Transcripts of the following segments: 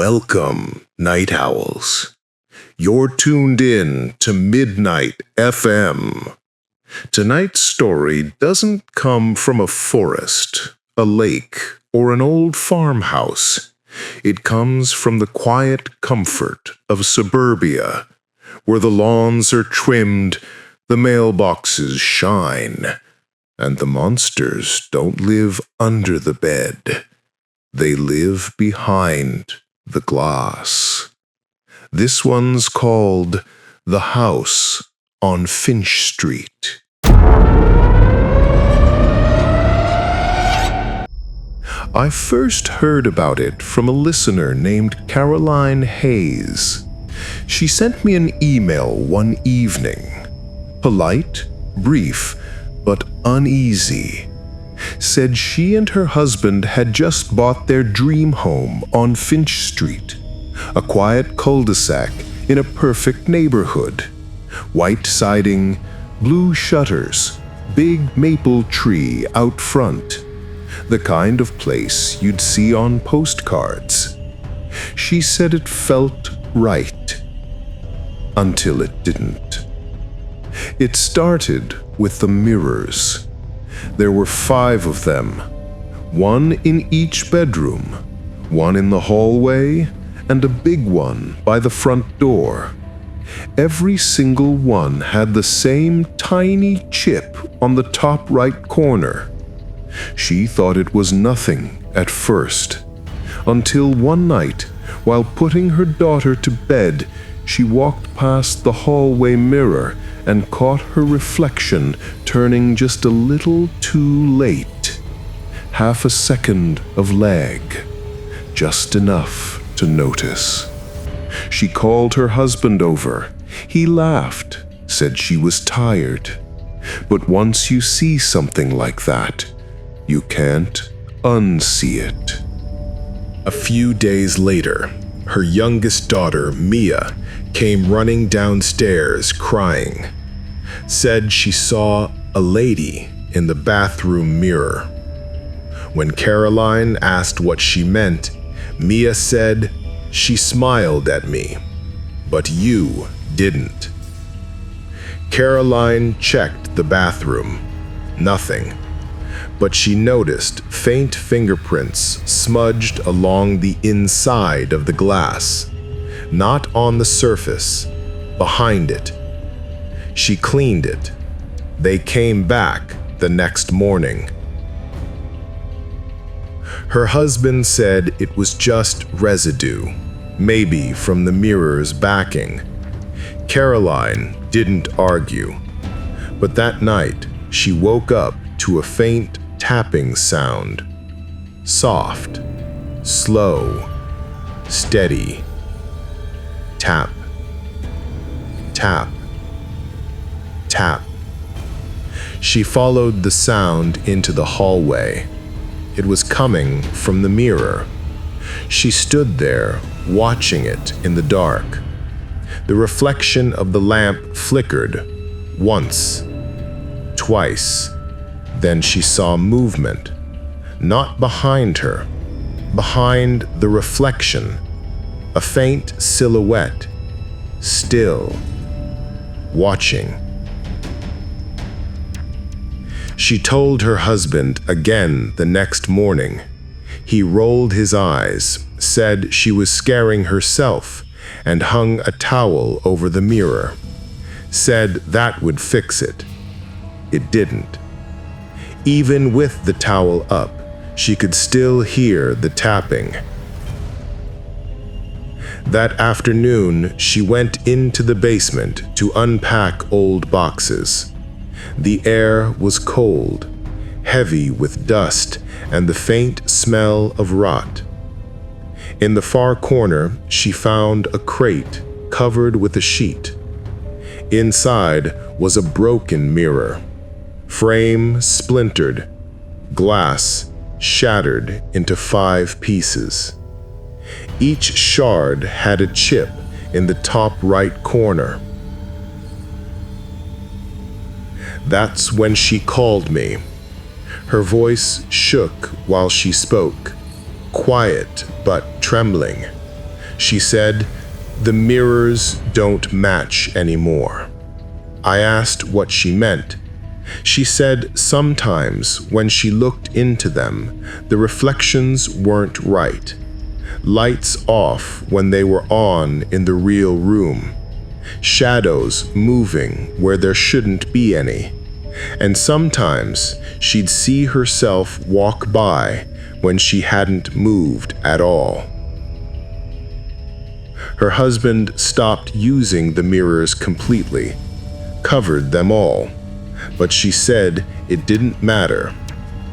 Welcome, night owls. You're tuned in to Midnight FM. Tonight's story doesn't come from a forest, a lake, or an old farmhouse. It comes from the quiet comfort of suburbia, where the lawns are trimmed, the mailboxes shine, and the monsters don't live under the bed. They live behind the glass. This one's called The House on Finch Street. I first heard about it from a listener named Caroline Hayes. She sent me an email one evening. Polite, brief, but uneasy. Said she and her husband had just bought their dream home on Finch Street, a quiet cul-de-sac in a perfect neighborhood. White siding, blue shutters, big maple tree out front. The kind of place you'd see on postcards. She said it felt right. Until it didn't. It started with the mirrors. There were 5 of them, one in each bedroom, one in the hallway, and a big one by the front door. Every single one had the same tiny chip on the top right corner. She thought it was nothing at first, until one night, while putting her daughter to bed, she walked past the hallway mirror and caught her reflection turning just a little too late. Half a second of lag, just enough to notice. She called her husband over. He laughed, said she was tired. But once you see something like that, you can't unsee it. A few days later, her youngest daughter, Mia, came running downstairs crying. Said she saw a lady in the bathroom mirror. When Caroline asked what she meant, Mia said, "She smiled at me, but you didn't." Caroline checked the bathroom. Nothing. But she noticed faint fingerprints smudged along the inside of the glass, not on the surface, behind it. She cleaned it. They came back the next morning. Her husband said it was just residue, maybe from the mirror's backing. Caroline didn't argue, but that night she woke up to a faint tapping sound. Soft, slow, steady. Tap, tap, tap. She followed the sound into the hallway. It was coming from the mirror. She stood there, watching it in the dark. The reflection of the lamp flickered once, twice. Then she saw movement, not behind her, behind the reflection, a faint silhouette, still, watching. She told her husband again the next morning. He rolled his eyes, said she was scaring herself, and hung a towel over the mirror. Said that would fix it. It didn't. Even with the towel up, she could still hear the tapping. That afternoon, she went into the basement to unpack old boxes. The air was cold, heavy with dust and the faint smell of rot. In the far corner, she found a crate covered with a sheet. Inside was a broken mirror, frame splintered, glass shattered into 5 pieces. Each shard had a chip in the top right corner. That's when she called me. Her voice shook while she spoke, quiet but trembling. She said, "The mirrors don't match anymore." I asked what she meant. She said sometimes when she looked into them, the reflections weren't right. Lights off when they were on in the real room. Shadows moving where there shouldn't be any. And sometimes she'd see herself walk by when she hadn't moved at all. Her husband stopped using the mirrors completely, covered them all, but she said it didn't matter.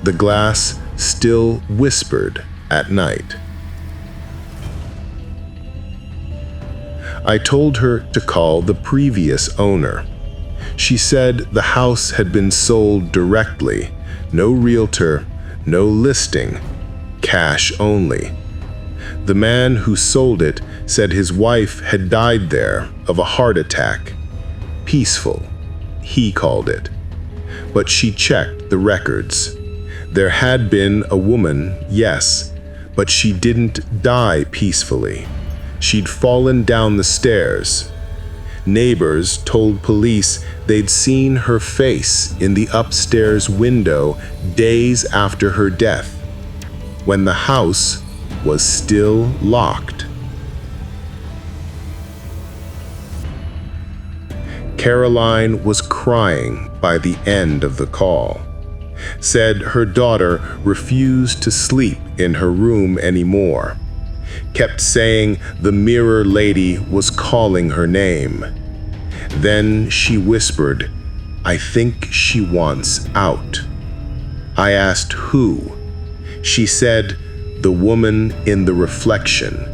The glass still whispered at night. I told her to call the previous owner. She said the house had been sold directly, no realtor, no listing, cash only. The man who sold it said his wife had died there of a heart attack. Peaceful, he called it. But she checked the records. There had been a woman, yes, but she didn't die peacefully. She'd fallen down the stairs. Neighbors told police they'd seen her face in the upstairs window days after her death, when the house was still locked. Caroline was crying by the end of the call. Said her daughter refused to sleep in her room anymore. Kept saying the mirror lady was calling her name. Then she whispered, "I think she wants out." I asked who. She said, "The woman in the reflection.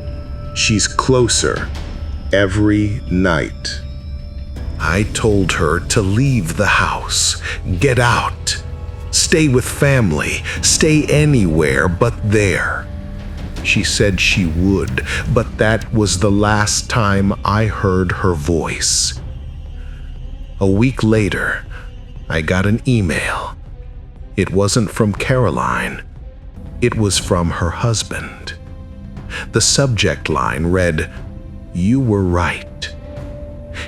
She's closer every night." I told her to leave the house, get out, stay with family, stay anywhere but there. She said she would, but that was the last time I heard her voice. A week later, I got an email. It wasn't from Caroline. It was from her husband. The subject line read, "You were right."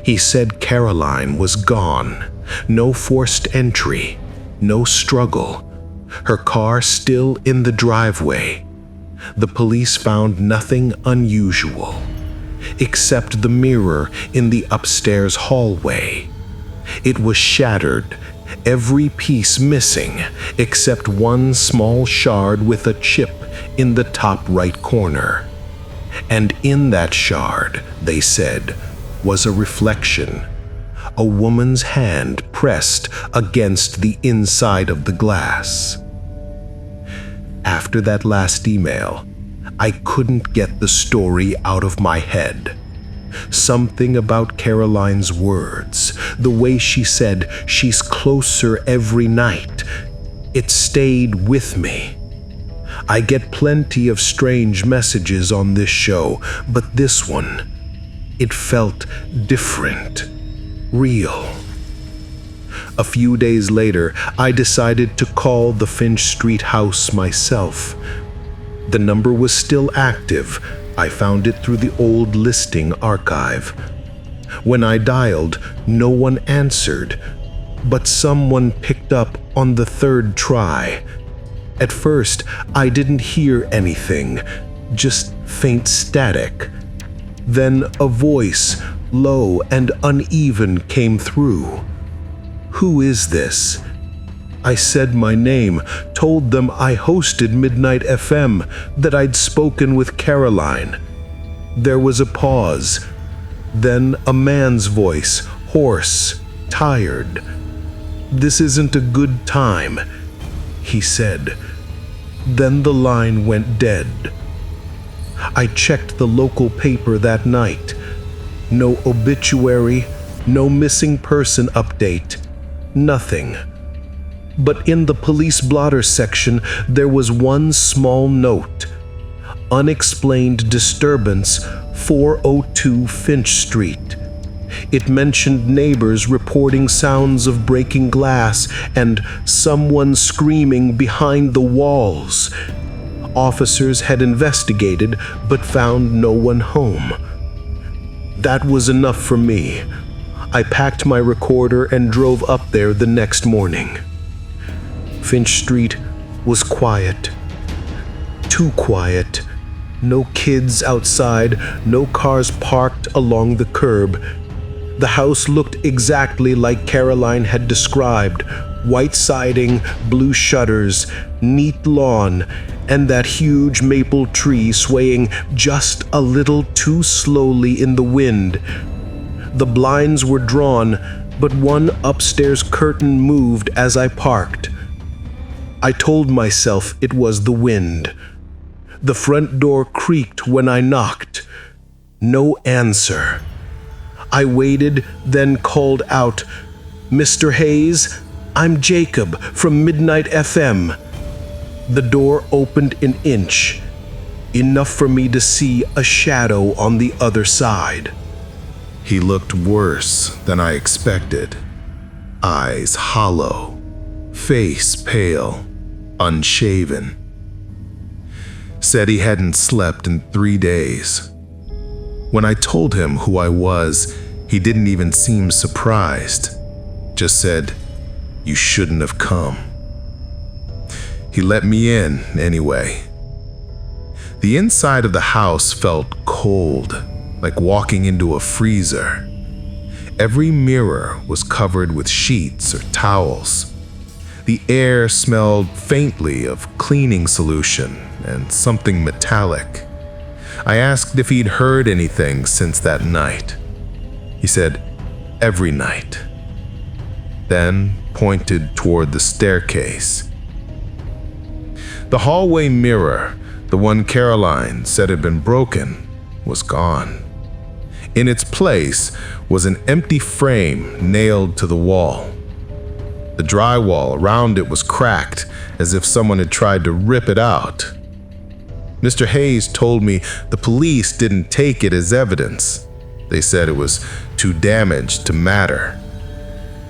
He said Caroline was gone, no forced entry, no struggle. Her car still in the driveway. The police found nothing unusual, except the mirror in the upstairs hallway. It was shattered, every piece missing, except one small shard with a chip in the top right corner. And in that shard, they said, was a reflection, a woman's hand pressed against the inside of the glass. After that last email, I couldn't get the story out of my head. Something about Caroline's words, the way she said she's closer every night, it stayed with me. I get plenty of strange messages on this show, but this one, it felt different, real. A few days later, I decided to call the Finch Street house myself. The number was still active. I found it through the old listing archive. When I dialed, no one answered, but someone picked up on the third try. At first, I didn't hear anything, just faint static. Then a voice, low and uneven, came through. "Who is this?" I said my name, told them I hosted Midnight FM, that I'd spoken with Caroline. There was a pause. Then a man's voice, hoarse, tired. "This isn't a good time," he said. Then the line went dead. I checked the local paper that night. No obituary, no missing person update, nothing. But in the police blotter section, there was one small note. Unexplained disturbance, 402 Finch Street. It mentioned neighbors reporting sounds of breaking glass and someone screaming behind the walls. Officers had investigated but found no one home. That was enough for me. I packed my recorder and drove up there the next morning. Finch Street was quiet. Too quiet. No kids outside, no cars parked along the curb. The house looked exactly like Caroline had described: white siding, blue shutters, neat lawn, and that huge maple tree swaying just a little too slowly in the wind. The blinds were drawn, but one upstairs curtain moved as I parked. I told myself it was the wind. The front door creaked when I knocked. No answer. I waited, then called out, "Mr. Hayes, I'm Jacob from Midnight FM." The door opened an inch, enough for me to see a shadow on the other side. He looked worse than I expected. Eyes hollow, face pale, unshaven. Said he hadn't slept in 3 days. When I told him who I was, he didn't even seem surprised. Just said, "You shouldn't have come." He let me in anyway. The inside of the house felt cold, like walking into a freezer. Every mirror was covered with sheets or towels. The air smelled faintly of cleaning solution and something metallic. I asked if he'd heard anything since that night. He said, "Every night." Then pointed toward the staircase. The hallway mirror, the one Caroline said had been broken, was gone. In its place was an empty frame nailed to the wall. The drywall around it was cracked, as if someone had tried to rip it out. Mr. Hayes told me the police didn't take it as evidence. They said it was too damaged to matter.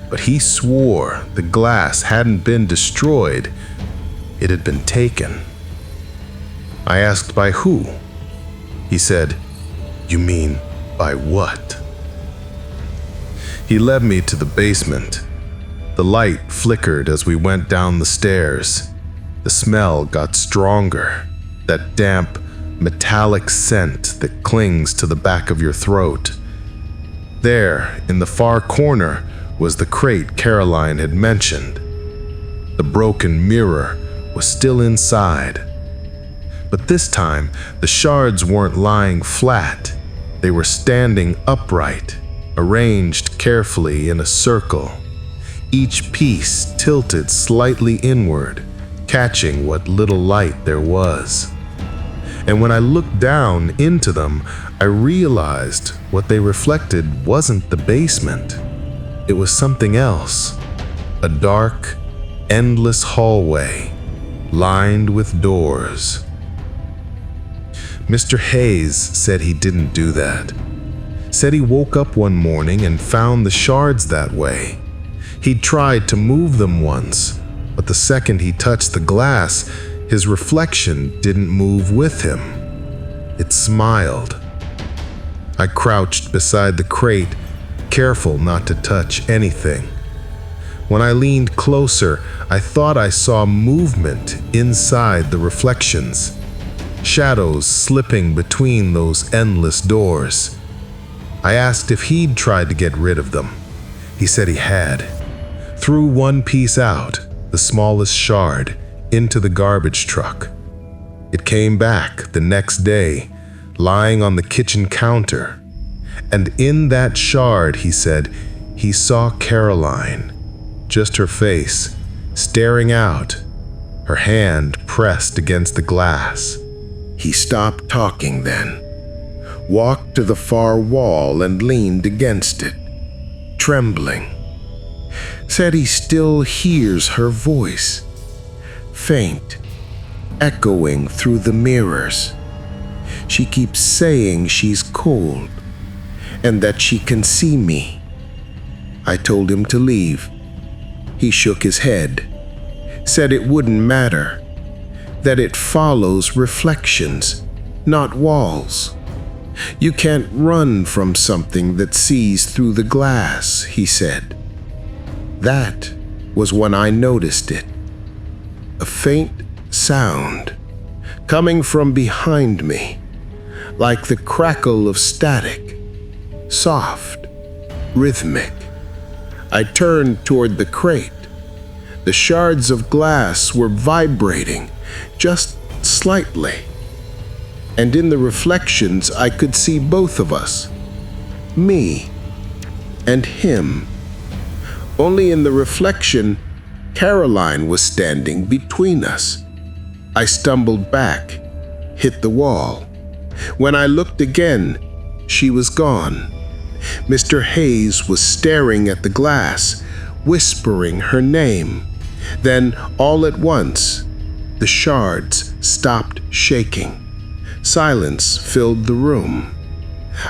But he swore the glass hadn't been destroyed, it had been taken. I asked by who? He said, "You mean by what?" He led me to the basement. The light flickered as we went down the stairs. The smell got stronger, that damp, metallic scent that clings to the back of your throat. There, in the far corner, was the crate Caroline had mentioned. The broken mirror was still inside. But this time, the shards weren't lying flat. They were standing upright, arranged carefully in a circle. Each piece tilted slightly inward, catching what little light there was. And when I looked down into them, I realized what they reflected wasn't the basement. It was something else. A dark, endless hallway, lined with doors. Mr. Hayes said he didn't do that. Said he woke up one morning and found the shards that way. He'd tried to move them once, but the second he touched the glass, his reflection didn't move with him. It smiled. I crouched beside the crate, careful not to touch anything. When I leaned closer, I thought I saw movement inside the reflections. Shadows slipping between those endless doors. I asked if he'd tried to get rid of them. He said he had. Threw one piece out, the smallest shard, into the garbage truck. It came back the next day, lying on the kitchen counter. And in that shard, he said, he saw Caroline, just her face, staring out, her hand pressed against the glass. He stopped talking then, walked to the far wall and leaned against it, trembling. Said he still hears her voice, faint, echoing through the mirrors. She keeps saying she's cold and that she can see me. I told him to leave. He shook his head, said it wouldn't matter. that it follows reflections, not walls. You can't run from something that sees through the glass, he said. That was when I noticed it. A faint sound coming from behind me, like the crackle of static, soft, rhythmic. I turned toward the crate. The shards of glass were vibrating just slightly, and in the reflections I could see both of us, me and him. Only in the reflection, Caroline was standing between us. I stumbled back, hit the wall. When I looked again, she was gone. Mr. Hayes was staring at the glass, whispering her name. Then, all at once, the shards stopped shaking. Silence filled the room.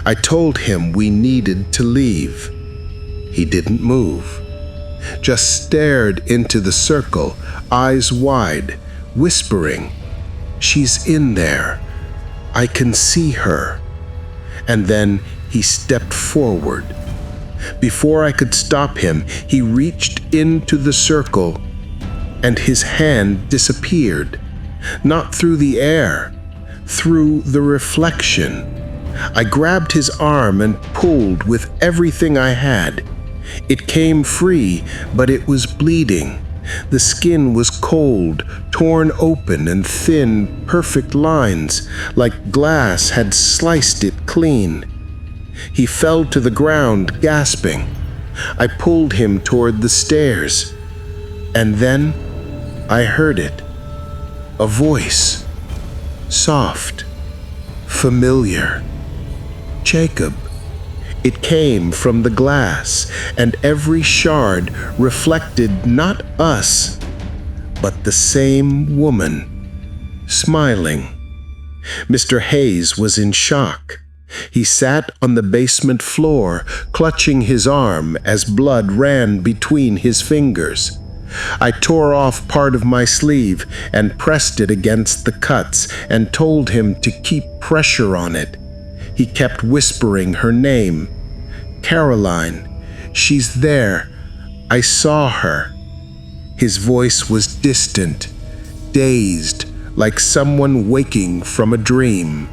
I told him we needed to leave. He didn't move, just stared into the circle, eyes wide, whispering, "She's in there. I can see her." And then he stepped forward. Before I could stop him, he reached into the circle, and his hand disappeared, not through the air, through the reflection. I grabbed his arm and pulled with everything I had. It came free, but it was bleeding. The skin was cold, torn open and thin, perfect lines, like glass had sliced it clean. He fell to the ground, gasping. I pulled him toward the stairs. And then I heard it. A voice. Soft. Familiar. Jacob. It came from the glass, and every shard reflected not us, but the same woman, smiling. Mr. Hayes was in shock. He sat on the basement floor, clutching his arm as blood ran between his fingers. I tore off part of my sleeve and pressed it against the cuts and told him to keep pressure on it. He kept whispering her name. "Caroline, she's there. I saw her." His voice was distant, dazed, like someone waking from a dream.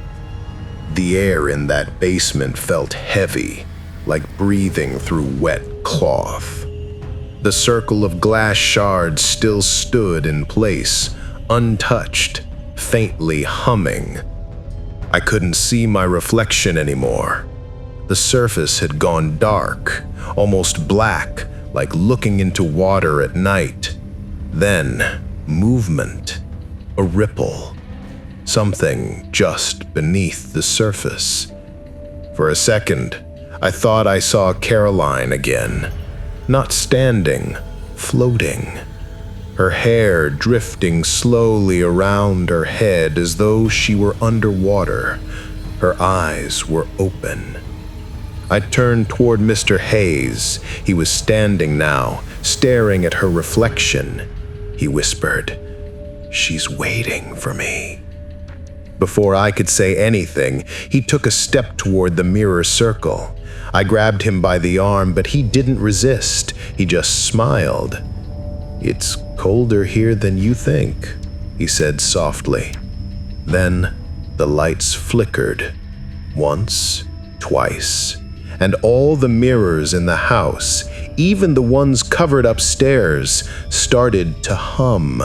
The air in that basement felt heavy, like breathing through wet cloth. The circle of glass shards still stood in place, untouched, faintly humming. I couldn't see my reflection anymore. The surface had gone dark, almost black, like looking into water at night. Then, movement, a ripple, something just beneath the surface. For a second, I thought I saw Caroline again, not standing, floating. Her hair drifting slowly around her head as though she were underwater. Her eyes were open. I turned toward Mr. Hayes. He was standing now, staring at her reflection. He whispered, "She's waiting for me." Before I could say anything, he took a step toward the mirror circle. I grabbed him by the arm, but he didn't resist. He just smiled. "It's colder here than you think," he said softly. Then the lights flickered. Once, twice, and all the mirrors in the house, even the ones covered upstairs, started to hum.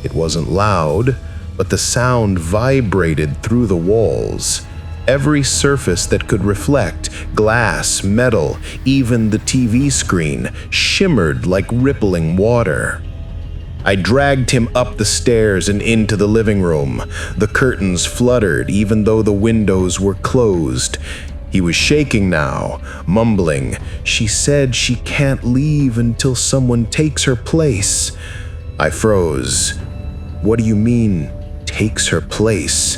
It wasn't loud, but the sound vibrated through the walls. Every surface that could reflect, glass, metal, even the TV screen, shimmered like rippling water. I dragged him up the stairs and into the living room. The curtains fluttered even though the windows were closed. He was shaking now, mumbling, "She said she can't leave until someone takes her place." I froze. "What do you mean, takes her place?"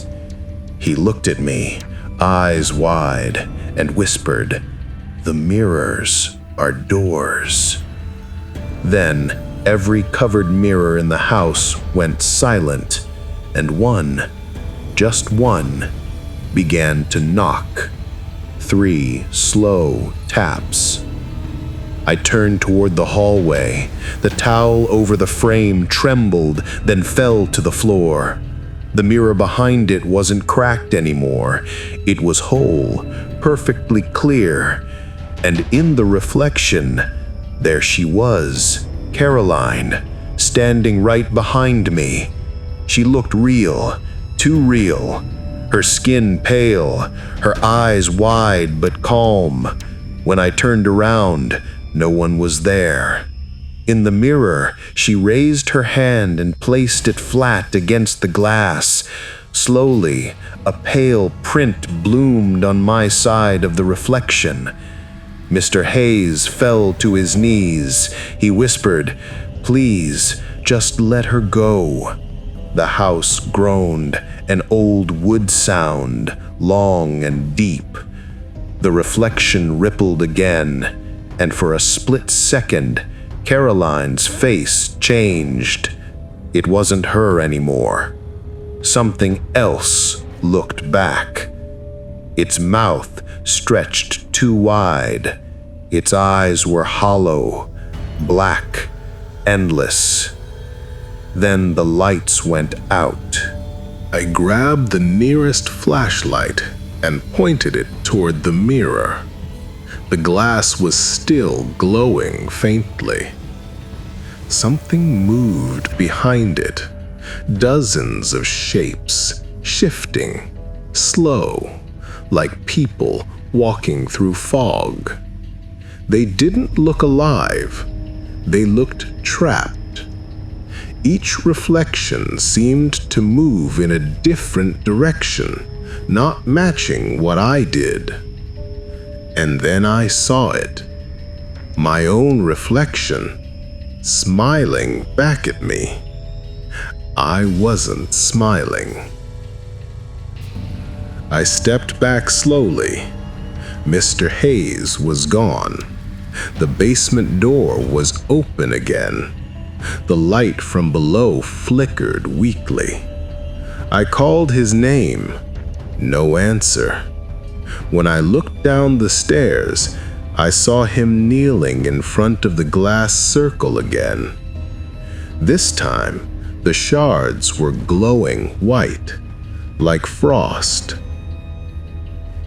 He looked at me, eyes wide, and whispered, "The mirrors are doors." Then every covered mirror in the house went silent, and one, just one, began to knock. 3 slow taps. I turned toward the hallway. The towel over the frame trembled, then fell to the floor. The mirror behind it wasn't cracked anymore. It was whole, perfectly clear. And in the reflection, there she was, Caroline, standing right behind me. She looked real, too real. Her skin pale, her eyes wide but calm. When I turned around, no one was there. In the mirror, she raised her hand and placed it flat against the glass. Slowly, a pale print bloomed on my side of the reflection. Mr. Hayes fell to his knees. He whispered, "Please, just let her go." The house groaned, an old wood sound, long and deep. The reflection rippled again, and for a split second, Caroline's face changed. It wasn't her anymore. Something else looked back. Its mouth stretched too wide. Its eyes were hollow, black, endless. Then the lights went out. I grabbed the nearest flashlight and pointed it toward the mirror. The glass was still glowing faintly. Something moved behind it. Dozens of shapes, shifting, slow, like people walking through fog. They didn't look alive. They looked trapped. Each reflection seemed to move in a different direction, not matching what I did. And then I saw it. My own reflection, smiling back at me. I wasn't smiling. I stepped back slowly. Mr. Hayes was gone. The basement door was open again. The light from below flickered weakly. I called his name. No answer. When I looked down the stairs, I saw him kneeling in front of the glass circle again. This time, the shards were glowing white, like frost.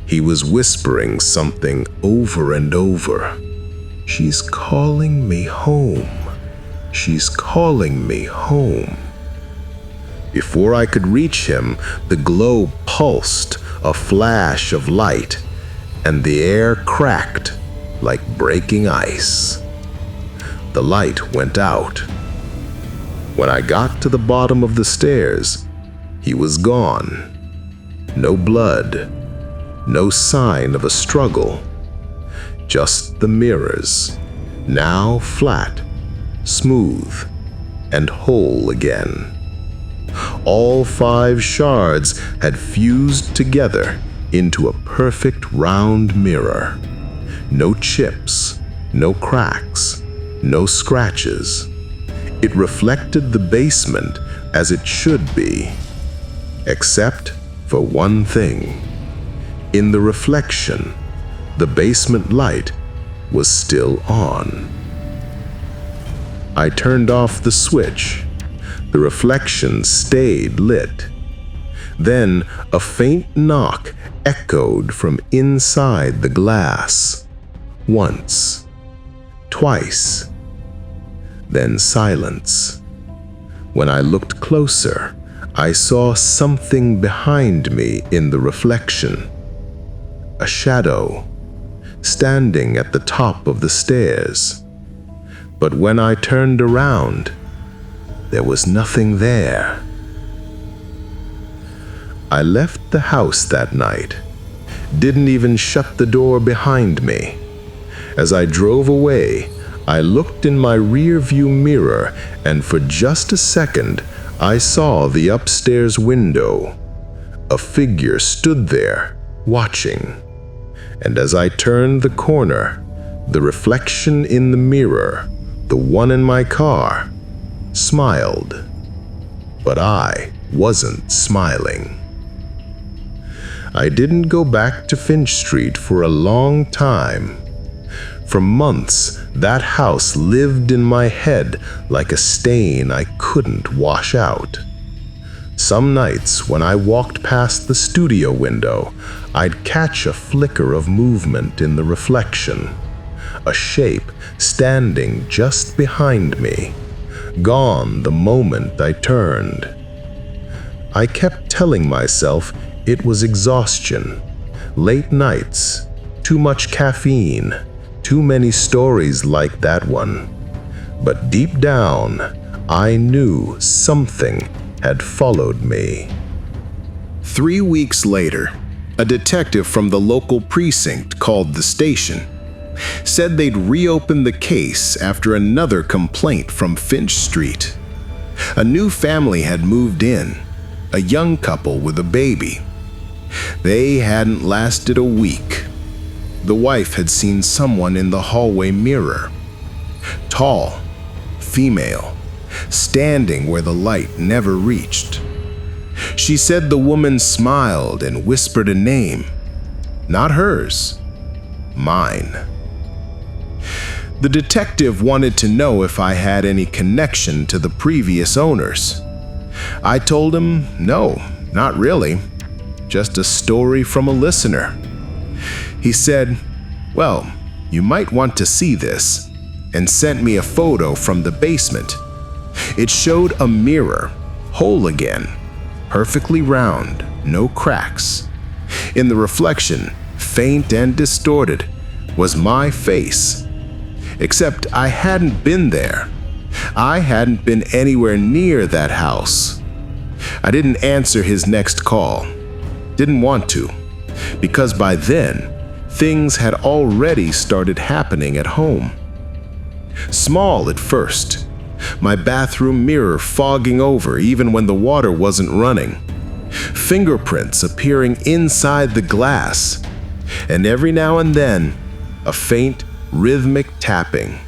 He was whispering something over and over. "She's calling me home. She's calling me home." Before I could reach him, the glow pulsed, a flash of light, and the air cracked like breaking ice. The light went out. When I got to the bottom of the stairs, he was gone. No blood, no sign of a struggle. Just the mirrors, now flat, smooth, and whole again. All 5 shards had fused together into a perfect round mirror. No chips, no cracks, no scratches. It reflected the basement as it should be, except for one thing. In the reflection, the basement light was still on. I turned off the switch. The reflection stayed lit. Then a faint knock echoed from inside the glass. Once, twice, then silence. When I looked closer, I saw something behind me in the reflection. A shadow, standing at the top of the stairs. But when I turned around, there was nothing there. I left the house that night, didn't even shut the door behind me. As I drove away, I looked in my rear-view mirror, and for just a second, I saw the upstairs window. A figure stood there, watching. And as I turned the corner, the reflection in the mirror, the one in my car, smiled. but I wasn't smiling. I didn't go back to Finch Street for a long time. For months, that house lived in my head like a stain I couldn't wash out. Some nights when I walked past the studio window, I'd catch a flicker of movement in the reflection, a shape standing just behind me, gone the moment I turned. I kept telling myself it was exhaustion, late nights, too much caffeine, too many stories like that one. But deep down, I knew something had followed me. 3 weeks later, a detective from the local precinct called the station, said they'd reopened the case after another complaint from Finch Street. A new family had moved in, a young couple with a baby. They hadn't lasted a week. The wife had seen someone in the hallway mirror. Tall, female, standing where the light never reached. She said the woman smiled and whispered a name. Not hers, mine. The detective wanted to know if I had any connection to the previous owners. I told him no, not really. Just a story from a listener. He said, "Well, you might want to see this," and sent me a photo from the basement. It showed a mirror, whole again, perfectly round, no cracks. In the reflection, faint and distorted, was my face. Except I hadn't been there. I hadn't been anywhere near that house. I didn't answer his next call. Didn't want to, because by then, things had already started happening at home. Small at first, my bathroom mirror fogging over even when the water wasn't running, fingerprints appearing inside the glass, and every now and then, a faint, rhythmic tapping.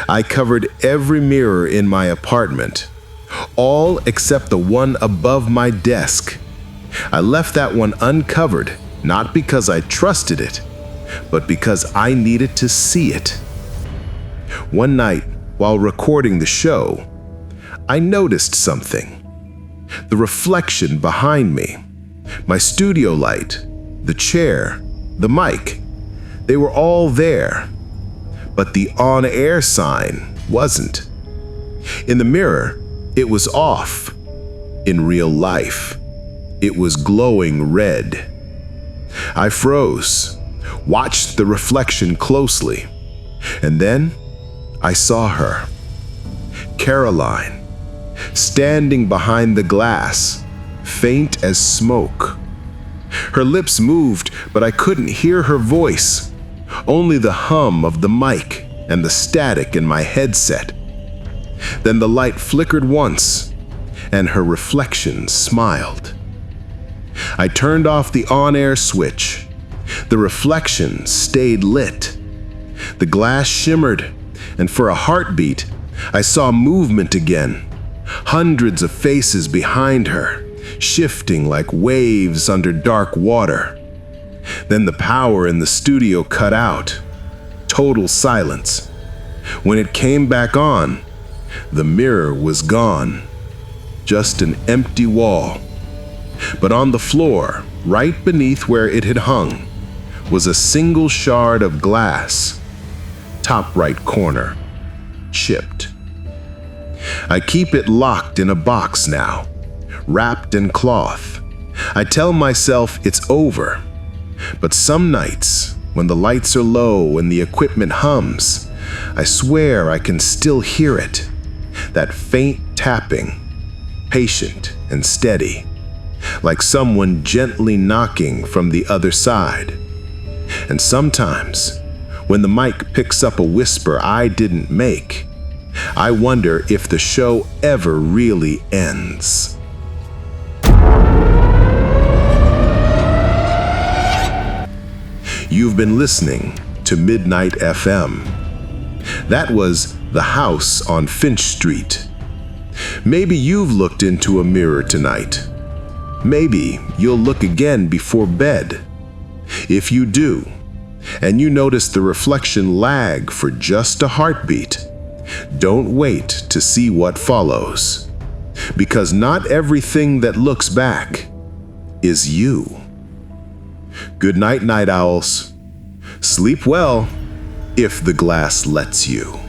I covered every mirror in my apartment, all except the one above my desk. I left that one uncovered, not because I trusted it, but because I needed to see it. One night, while recording the show, I noticed something. The reflection behind me, my studio light, the chair, the mic, they were all there, but the on-air sign wasn't. In the mirror, it was off. In real life, it was glowing red. I froze, watched the reflection closely, and then I saw her, Caroline, standing behind the glass, faint as smoke. Her lips moved, but I couldn't hear her voice, only the hum of the mic and the static in my headset. Then the light flickered once, and her reflection smiled. I turned off the on-air switch. The reflection stayed lit. The glass shimmered, and for a heartbeat, I saw movement again. Hundreds of faces behind her, shifting like waves under dark water. Then the power in the studio cut out. Total silence. When it came back on, the mirror was gone. Just an empty wall. But on the floor, right beneath where it had hung, was a single shard of glass. Top right corner. Chipped. I keep it locked in a box now, wrapped in cloth. I tell myself it's over. But some nights, when the lights are low and the equipment hums, I swear I can still hear it. That faint tapping, patient and steady, like someone gently knocking from the other side. And sometimes, when the mic picks up a whisper I didn't make, I wonder if the show ever really ends. You've been listening to Midnight FM. That was The House on Finch Street. Maybe you've looked into a mirror tonight. Maybe you'll look again before bed. If you do, and you notice the reflection lag for just a heartbeat, don't wait to see what follows, because not everything that looks back is you. Good night, night owls. Sleep well if the glass lets you.